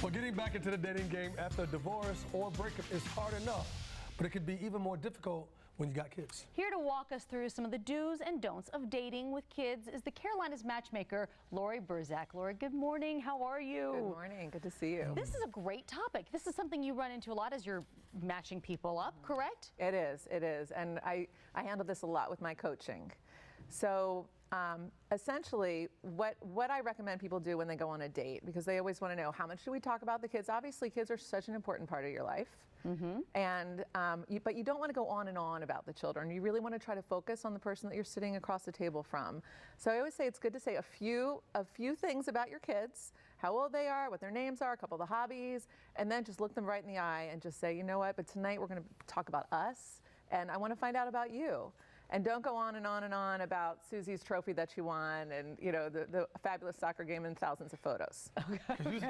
Well, getting back into the dating game after a divorce or breakup is hard enough, but it could be even more difficult when you got kids. Here to walk us through some of the do's and don'ts of dating with kids is the Carolinas matchmaker, Laurie Berzack. Laurie, good morning. How are you? Good morning. Good to see you. This is a great topic. This is something you run into a lot as you're matching people up, correct? It is. And I handle this a lot with my coaching. So essentially, what I recommend people do when they go on a date, because they always want to know, how much do we talk about the kids? Obviously, kids are such an important part of your life. And but you don't want to go on and on about the children. You really want to try to focus on the person that you're sitting across the table from. So I always say it's good to say a few things about your kids, how old they are, what their names are, a couple of the hobbies, and then just look them right in the eye and just say, you know what, but tonight we're going to talk about us, and I want to find out about you. And don't go on and on and on about Susie's trophy that she won and, you know, the fabulous soccer game and thousands of photos.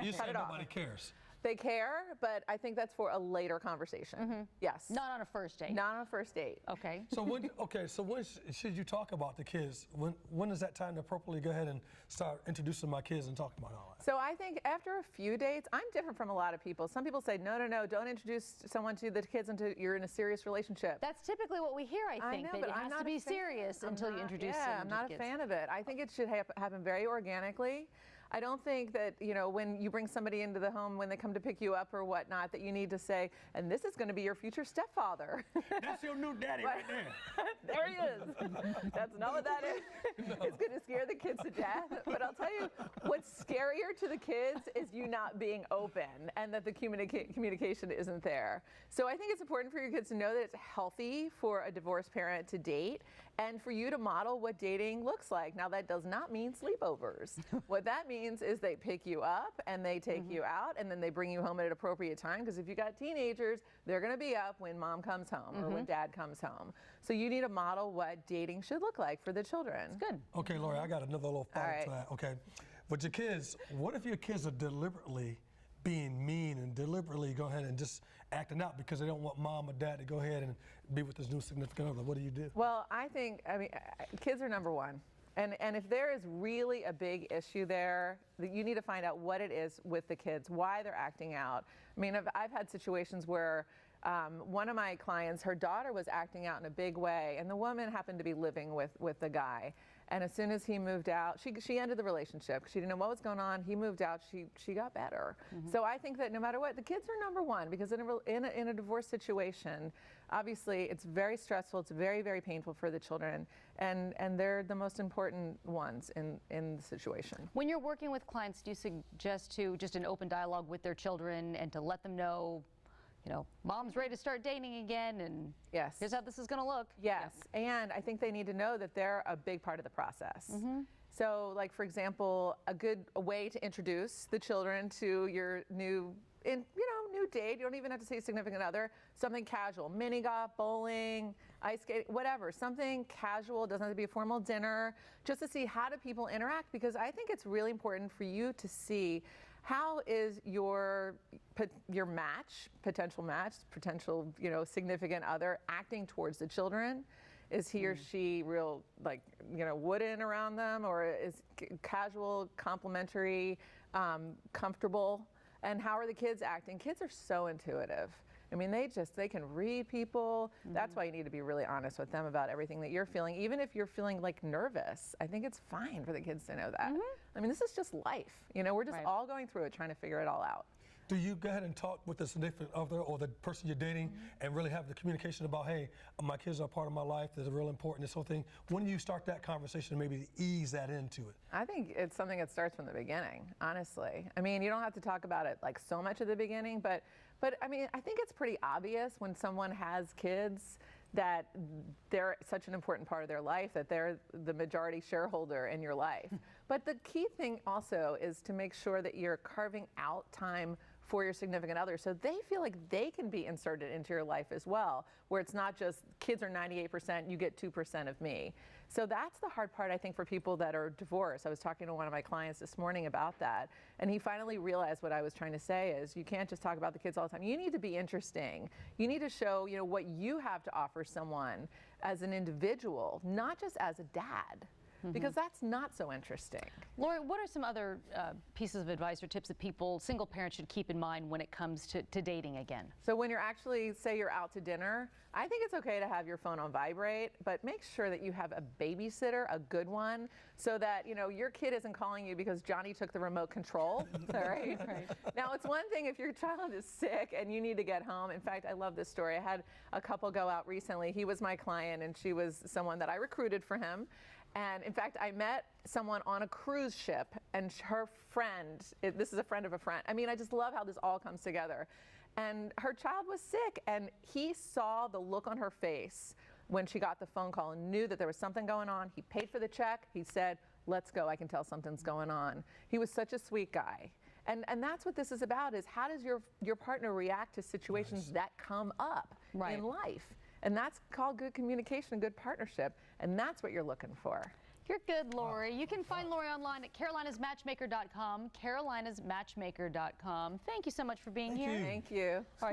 You say nobody cares. They care, but I think that's for a later conversation. Yes. Not on a first date. Not on a first date. Okay. So when should you talk about the kids? When is that time to appropriately go ahead and start introducing my kids and talking about all that? So I think after a few dates, I'm different from a lot of people. Some people say, no, don't introduce someone to the kids until you're in a serious relationship. That's typically what we hear, I think. I know, that but it has to be serious until you introduce them to I'm not the a kids. fan of it. I think it should happen very organically. I don't think that, you know, when you bring somebody into the home, when they come to pick you up or whatnot, that you need to say, and this is going to be your future stepfather. That's your new daddy right there. There he is. That's not what that is. No. It's going to scare the kids to death. But I'll tell you, what's scarier to the kids is you not being open and that the communication isn't there. So I think it's important for your kids to know that it's healthy for a divorced parent to date and for you to model what dating looks like. Now, that does not mean sleepovers. What that means is they pick you up and they take you out and then they bring you home at an appropriate time, because if you got teenagers, they're going to be up when mom comes home or when dad comes home. So you need to model what dating should look like for the children. It's good. Okay, Laurie, I got another little thought to that. Okay, with your kids, what if your kids are deliberately being mean and deliberately go ahead and just acting out because they don't want mom or dad to go ahead and be with this new significant other? What do you do? Well, I mean, kids are number one. And if there is really a big issue there, you need to find out what it is with the kids, why they're acting out. I mean, I've had situations where one of my clients, her daughter was acting out in a big way, and the woman happened to be living with the guy. And as soon as he moved out, she ended the relationship. She didn't know what was going on. He moved out. She got better. So I think that no matter what, the kids are number one, because in a divorce situation, obviously it's very stressful. It's very, very painful for the children, and they're the most important ones in the situation. When you're working with clients, do you suggest to just an open dialogue with their children and to let them know, you know, mom's ready to start dating again, and yes, here's how this is going to look? Yes, and I think they need to know that they're a big part of the process. So, like, for example, a way to introduce the children to your new date. You don't even have to say significant other. Something casual, mini golf, bowling, ice skating, whatever. Something casual. It doesn't have to be a formal dinner. Just to see how do people interact, because I think it's really important for you to see how is your potential significant other acting towards the children. Is he or she real, wooden around them, or is casual, complimentary, comfortable? And how are the kids acting? Kids are so intuitive. I mean, they can read people. That's why you need to be really honest with them about everything that you're feeling. Even if you're feeling like nervous, I think it's fine for the kids to know that. I mean, this is just life. You know, we're just all going through it, trying to figure it all out. Do you go ahead and talk with the significant other or the person you're dating and really have the communication about, hey, my kids are part of my life, they're real important, this whole thing? When do you start that conversation, maybe ease that into it? I think it's something that starts from the beginning, honestly. I mean, you don't have to talk about it like so much at the beginning, but I mean, I think it's pretty obvious when someone has kids that they're such an important part of their life, that they're the majority shareholder in your life. But the key thing also is to make sure that you're carving out time for your significant other so they feel like they can be inserted into your life as well, where it's not just kids are 98%, you get 2% of me. So that's the hard part, I think, for people that are divorced. I was talking to one of my clients this morning about that, and he finally realized what I was trying to say is you can't just talk about the kids all the time. You need to be interesting. You need to show, what you have to offer someone as an individual, not just as a dad. because that's not so interesting. Laurie, what are some other pieces of advice or tips that single parents should keep in mind when it comes to dating again? So when you're actually, say you're out to dinner, I think it's okay to have your phone on vibrate, but make sure that you have a babysitter, a good one, so that, you know, your kid isn't calling you because Johnny took the remote control, all right? Now, it's one thing if your child is sick and you need to get home. In fact, I love this story. I had a couple go out recently. He was my client and she was someone that I recruited for him. And in fact, I met someone on a cruise ship and her friend, this is a friend of a friend. I mean, I just love how this all comes together. And her child was sick and he saw the look on her face when she got the phone call and knew that there was something going on. He paid for the check. He said, let's go, I can tell something's going on. He was such a sweet guy. And that's what this is about, is how does your partner react to situations that come up in life? And that's called good communication, good partnership. And that's what you're looking for. You're good, Laurie. You can find Laurie online at carolinasmatchmaker.com, carolinasmatchmaker.com. Thank you so much for being here. Thank you. All right.